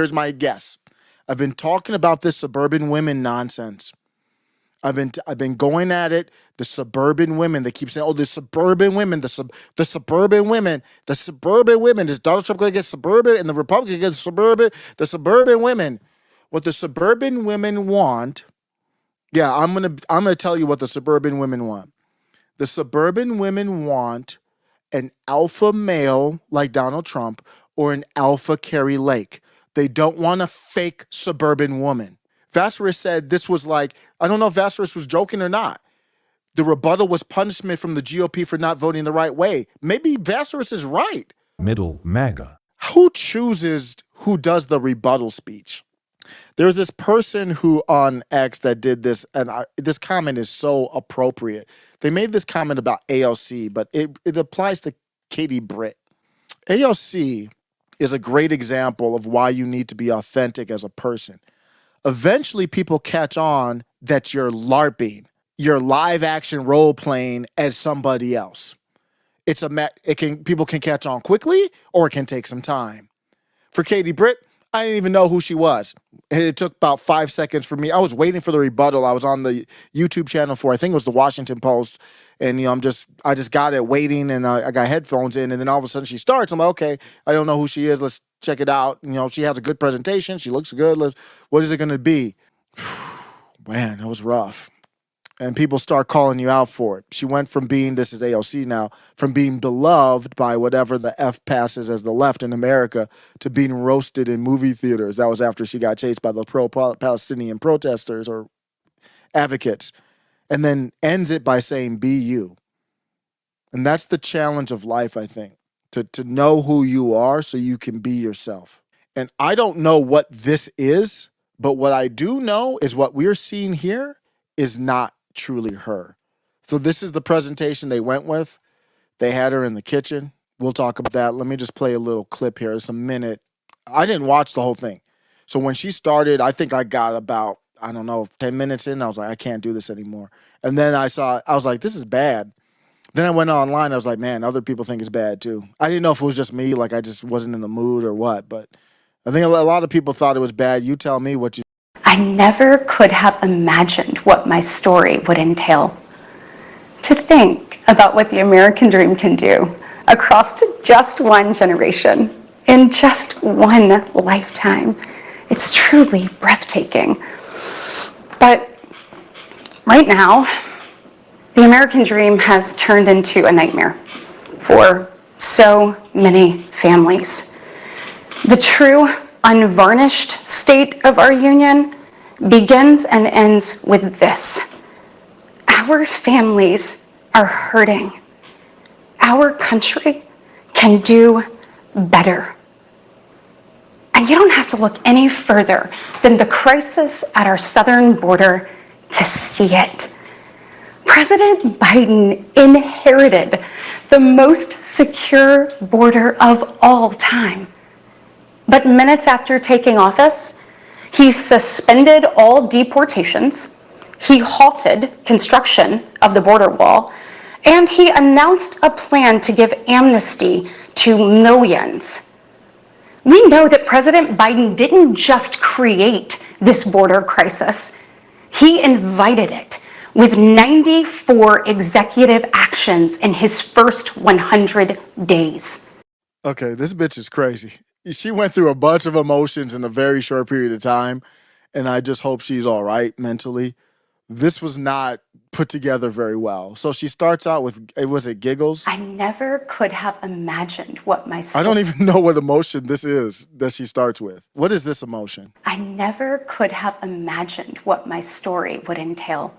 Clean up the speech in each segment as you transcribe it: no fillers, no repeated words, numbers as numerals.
Here's my guess. I've been talking about this suburban women nonsense. I've been going at it. The suburban women. They keep saying, "Oh, the suburban women, the suburban women, the suburban women." Is Donald Trump going to get suburban, and the Republican gets suburban? The suburban women. What the suburban women want? Yeah, I'm gonna tell you what the suburban women want. The suburban women want an alpha male like Donald Trump or an alpha Carrie Lake. They don't want a fake suburban woman. Vassarus said this was like, I don't know if Vassarus was joking or not. The rebuttal was punishment from the GOP for not voting the right way. Maybe Vassarus is right. Middle MAGA. Who chooses who does the rebuttal speech? There's this person who on X that did this, and this comment is so appropriate. They made this comment about AOC, but it applies to Katie Britt. AOC is a great example of why you need to be authentic as a person. Eventually, people catch on that you're LARPing, you're live action role playing as somebody else. People can catch on quickly, or it can take some time. For Katie Britt, I didn't even know who she was. It took about 5 seconds for me. I was waiting for the rebuttal. I was on the YouTube channel for, I think it was the Washington Post, and I just got it waiting, and I got headphones in, and then all of a sudden she starts. I'm like, okay, I don't know who she is. Let's check it out. She has a good presentation. She looks good. What is it going to be? Man, that was rough. And people start calling you out for it. She went from being, this is AOC now, from being beloved by whatever the F passes as the left in America to being roasted in movie theaters. That was after she got chased by the pro-Palestinian protesters or advocates. And then ends it by saying, be you. And that's the challenge of life, I think, to know who you are so you can be yourself. And I don't know what this is, but what I do know is what we're seeing here is not truly her. So this is the presentation they went with. They had her in the kitchen. We'll talk about that. Let me just play a little clip here. It's a minute. I didn't watch the whole thing. So when she started, I think I got about, 10 minutes in. I was like, I can't do this anymore. And then I was like, this is bad. Then I went online. I was like, man, other people think it's bad too. I didn't know if it was just me, like I just wasn't in the mood or what, but I think a lot of people thought it was bad. You tell me what you. I never could have imagined what my story would entail. To think about what the American dream can do across just one generation, in just one lifetime, it's truly breathtaking. But right now, the American dream has turned into a nightmare for so many families. The true, unvarnished state of our union begins and ends with this. Our families are hurting. Our country can do better. And you don't have to look any further than the crisis at our southern border to see it. President Biden inherited the most secure border of all time. But minutes after taking office, he suspended all deportations, he halted construction of the border wall, and he announced a plan to give amnesty to millions. We know that President Biden didn't just create this border crisis, he invited it with 94 executive actions in his first 100 days. Okay, this bitch is crazy. She went through a bunch of emotions in a very short period of time, and I just hope she's all right mentally. This was not put together very well. So she starts out with, was it giggles? I never could have imagined what my I don't even know what emotion this is that she starts with. What is this emotion? I never could have imagined what my story would entail.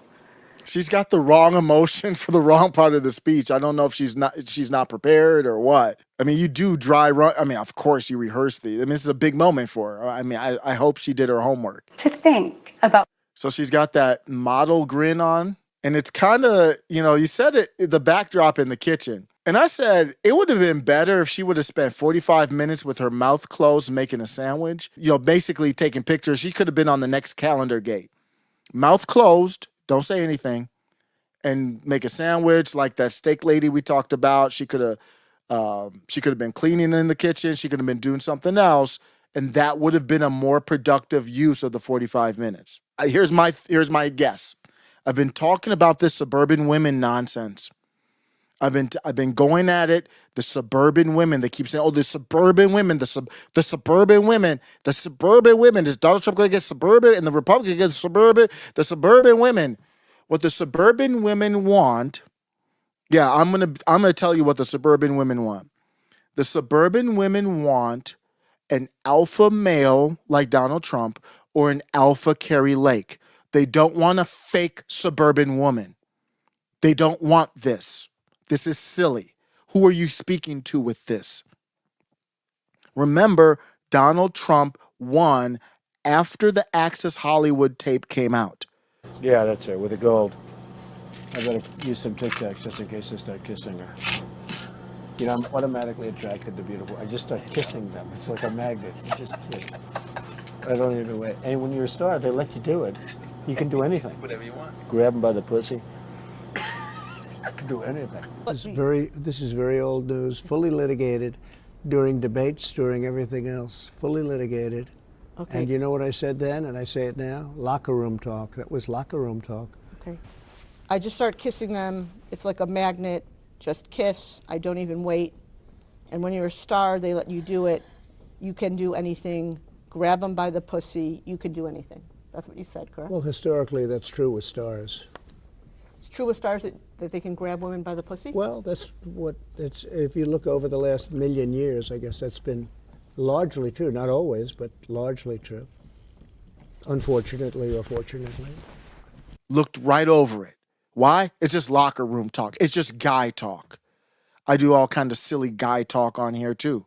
She's got the wrong emotion for the wrong part of the speech. I don't know if she's not prepared or what. I mean, you do dry run. I mean, of course you rehearse these. I mean, this is a big moment for her. I mean, I hope she did her homework. To think about. So she's got that model grin on, and it's kind of, you said it, the backdrop in the kitchen. And I said it would have been better if she would have spent 45 minutes with her mouth closed making a sandwich, basically taking pictures. She could have been on the next calendar gate. Mouth closed. Don't say anything, and make a sandwich like that steak lady we talked about. She could have been cleaning in the kitchen. She could have been doing something else, And that would have been a more productive use of the 45 minutes. Here's my guess. I've been talking about this suburban women nonsense. I've been going at it. The suburban women. They keep saying, "Oh, the suburban women, the suburban women, the suburban women." Is Donald Trump going to get suburban, and the Republicans get suburban? The suburban women. What the suburban women want? Yeah, I'm gonna tell you what the suburban women want. The suburban women want an alpha male like Donald Trump or an alpha Carrie Lake. They don't want a fake suburban woman. They don't want this. This is silly. Who are you speaking to with this? Remember, Donald Trump won after the Access Hollywood tape came out. Yeah, that's it, with the gold. I better use some Tic Tacs just in case I start kissing her. You know, I'm automatically attracted to beautiful. I just start kissing them. It's like a magnet. You just kiss. I don't even wait. And when you're a star, they let you do it. You can do anything. Whatever you want. Grab them by the pussy. I can do anything. This is very old news, fully litigated during debates, during everything else, fully litigated. Okay. And you know what I said then, and I say it now? Locker room talk. That was locker room talk. Okay. I just start kissing them. It's like a magnet. Just kiss. I don't even wait. And when you're a star, they let you do it. You can do anything. Grab them by the pussy. You can do anything. That's what you said, correct? Well, historically, that's true with stars. It's true with stars that they can grab women by the pussy? Well, that's what it's. If you look over the last million years, I guess that's been largely true. Not always, but largely true. Unfortunately or fortunately. Looked right over it. Why? It's just locker room talk. It's just guy talk. I do all kind of silly guy talk on here too.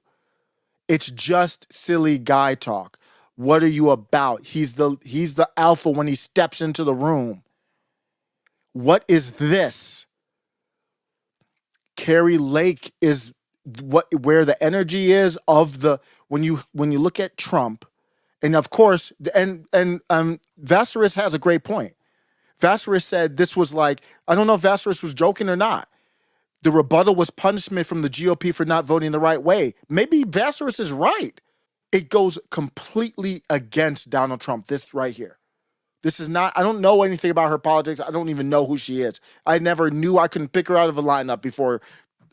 It's just silly guy talk. What are you about? He's the alpha when he steps into the room. What is this? Carrie Lake is where the energy is of the when you look at Trump, and of course, and Vassarus has a great point. Vassarus said this was like, I don't know if Vassarus was joking or not. The rebuttal was punishment from the GOP for not voting the right way. Maybe Vassarus is right. It goes completely against Donald Trump, this right here. This is not, I don't know anything about her politics. I don't even know who she is. I never knew. I couldn't pick her out of a lineup before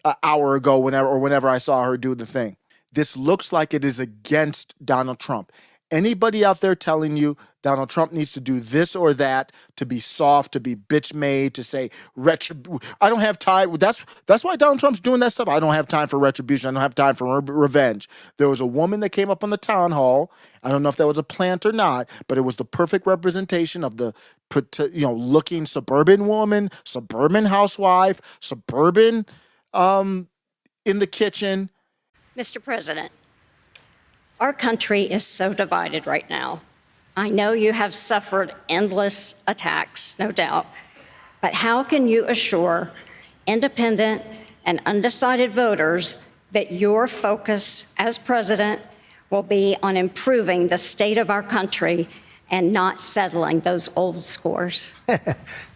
an hour ago, whenever I saw her do the thing. This looks like it is against Donald Trump. Anybody out there telling you Donald Trump needs to do this or that, to be soft, to be bitch made, to say I don't have time. That's why Donald Trump's doing that stuff. I don't have time for retribution. I don't have time for revenge. There was a woman that came up on the town hall. I don't know if that was a plant or not, but it was the perfect representation of the looking suburban woman, suburban housewife, suburban in the kitchen. Mr. President, our country is so divided right now. I know you have suffered endless attacks, no doubt, but how can you assure independent and undecided voters that your focus as president will be on improving the state of our country and not settling those old scores?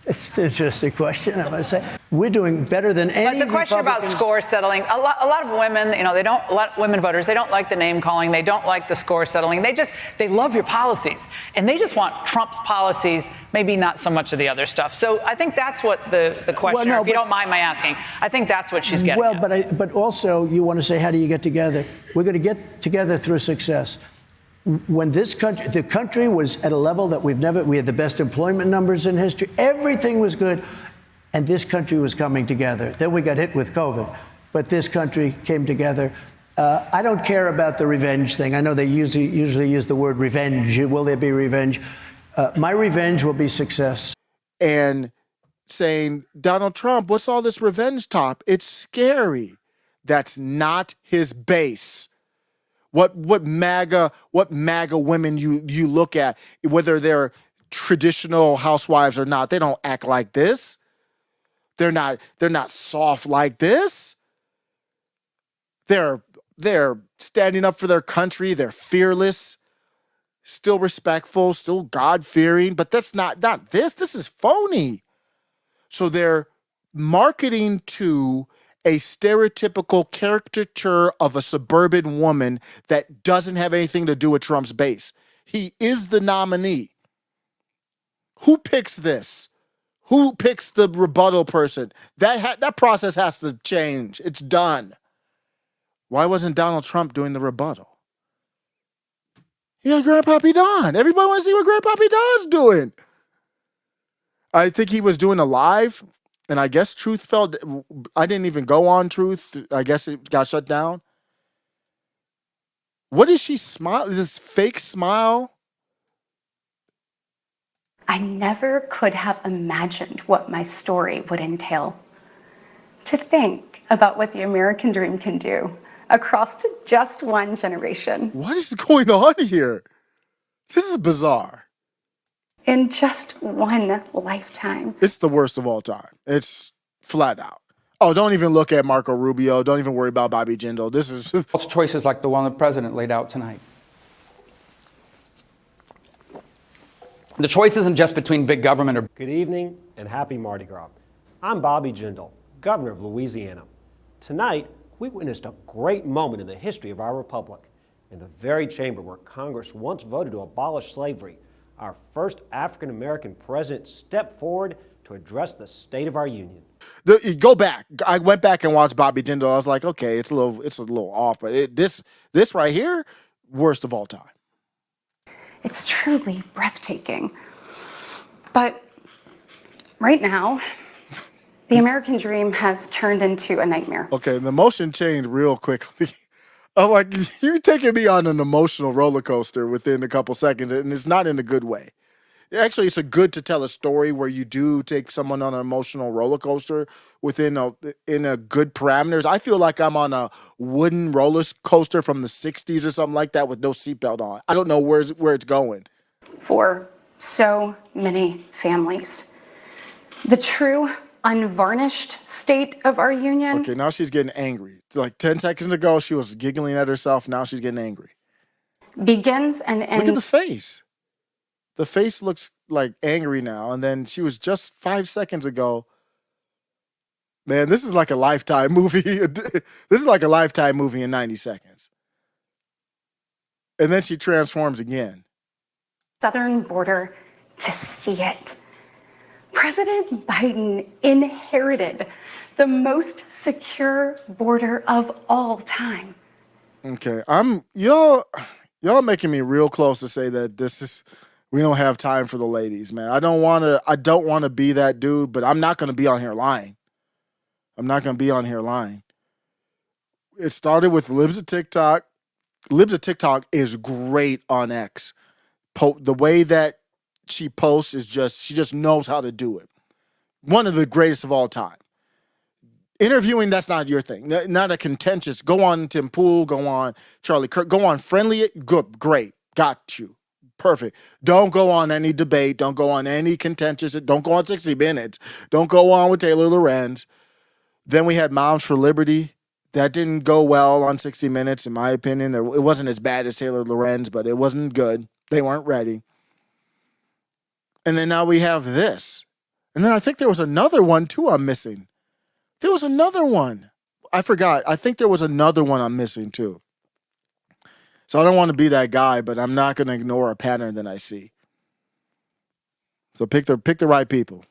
It's an interesting question, I must say. We're doing better than any But the question about Republicans. score settling, a lot of women, a lot of women voters, they don't like the name calling, they don't like the score settling. They love your policies, and they just want Trump's policies, maybe not so much of the other stuff. So I think that's what the question, if you don't mind my asking, I think that's what she's getting at. But also you want to say, how do you get together? We're going to get together through success. When the country was at a level that we had the best employment numbers in history. Everything was good, and this country was coming together. Then we got hit with COVID, but this country came together. I don't care about the revenge thing. I know they usually use the word revenge. Will there be revenge? My revenge will be success. And saying, Donald Trump, what's all this revenge talk? It's scary. That's not his base. What MAGA women you look at, whether they're traditional housewives or not, they don't act like this. They're not soft like this. They're standing up for their country. They're fearless, still respectful, still God-fearing. But that's not this. This is phony. So they're marketing to a stereotypical caricature of a suburban woman that doesn't have anything to do with Trump's base. He is the nominee. Who picks this? Who picks the rebuttal person? That process has to change. It's done. Why wasn't Donald Trump doing the rebuttal? Yeah, Grandpappy Don. Everybody wants to see what Grandpappy Don's doing. I think he was doing a live, and I guess Truth felt. I didn't even go on Truth. I guess it got shut down. What is she smile? This fake smile? I never could have imagined what my story would entail. To think about what the American dream can do across just one generation. What is going on here? This is bizarre. In just one lifetime. It's the worst of all time. It's flat out. Oh, don't even look at Marco Rubio. Don't even worry about Bobby Jindal. This is choices like the one the president laid out tonight. The choice isn't just between big government or... Good evening and happy Mardi Gras. I'm Bobby Jindal, governor of Louisiana. Tonight, we witnessed a great moment in the history of our republic. In the very chamber where Congress once voted to abolish slavery, our first African-American president stepped forward to address the state of our union. Go back. I went back and watched Bobby Jindal. I was like, okay, it's a little off, but this right here, worst of all time. It's truly breathtaking. But right now, the American dream has turned into a nightmare. Okay, the emotion changed real quickly. I'm like, you're taking me on an emotional roller coaster within a couple seconds, and it's not in a good way. Actually, it's a good to tell a story where you do take someone on an emotional roller coaster in a good parameters. I feel like I'm on a wooden roller coaster from the 60s or something like that with no seatbelt on. I don't know where it's going. For so many families. The true unvarnished state of our union. Okay, now she's getting angry. Like 10 seconds ago, she was giggling at herself. Now she's getting angry. Begins and ends. Look at the face. The face looks like angry now. And then she was just 5 seconds ago. Man, this is like a Lifetime movie. This is like a Lifetime movie in 90 seconds. And then she transforms again. Southern border to see it. President Biden inherited the most secure border of all time. Okay, y'all making me real close to say that we don't have time for the ladies, man. I don't want to be that dude, but I'm not going to be on here lying. It started with Libs of TikTok. Libs of TikTok is great on X. The way that she posts is she just knows how to do it. One of the greatest of all time. Interviewing, that's not your thing. Not a contentious. Go on Tim Pool, go on Charlie Kirk, go on Friendly. Good, great, got you. Perfect. Don't go on any debate. Don't go on any contentious. Don't go on 60 Minutes. Don't go on with Taylor Lorenz. Then we had Moms for Liberty. That didn't go well on 60 Minutes, in my opinion. It wasn't as bad as Taylor Lorenz, but it wasn't good. They weren't ready. And then now we have this. And then I think there was another one, too, I'm missing. There was another one. I forgot. I think there was another one I'm missing, too. So I don't want to be that guy, but I'm not going to ignore a pattern that I see. So pick the right people.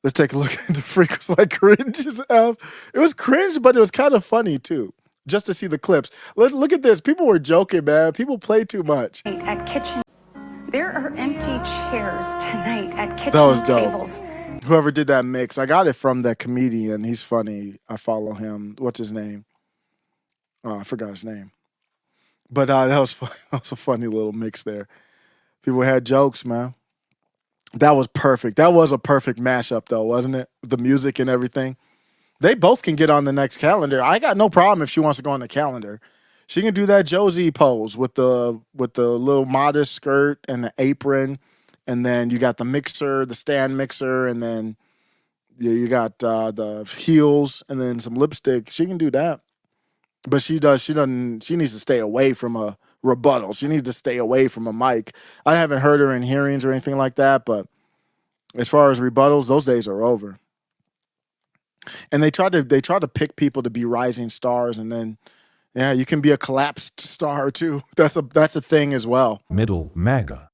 Let's take a look into Freakers Like Cringe's app. It was cringe, but it was kind of funny, too, just to see the clips. Look at this. People were joking, man. People play too much. At kitchen. There are empty chairs tonight at kitchen That was dope. tables. Whoever did that mix, I got it from that comedian. He's funny. I follow him. What's his name? Oh, I forgot his name. But that was fun. That was a funny little mix there. People had jokes, man. That was perfect. That was a perfect mashup, though, wasn't it? The music and everything. They both can get on the next calendar. I got no problem if she wants to go on the calendar. She can do that Josie pose with the little modest skirt and the apron, and then you got the mixer, the stand mixer, and then you got the heels and then some lipstick. She can do that. But she needs to stay away from a rebuttal. She needs to stay away from a mic. I haven't heard her in hearings or anything like that, but as far as rebuttals, those days are over. And they try to pick people to be rising stars, and then yeah, you can be a collapsed star too. That's a thing as well. Middle MAGA.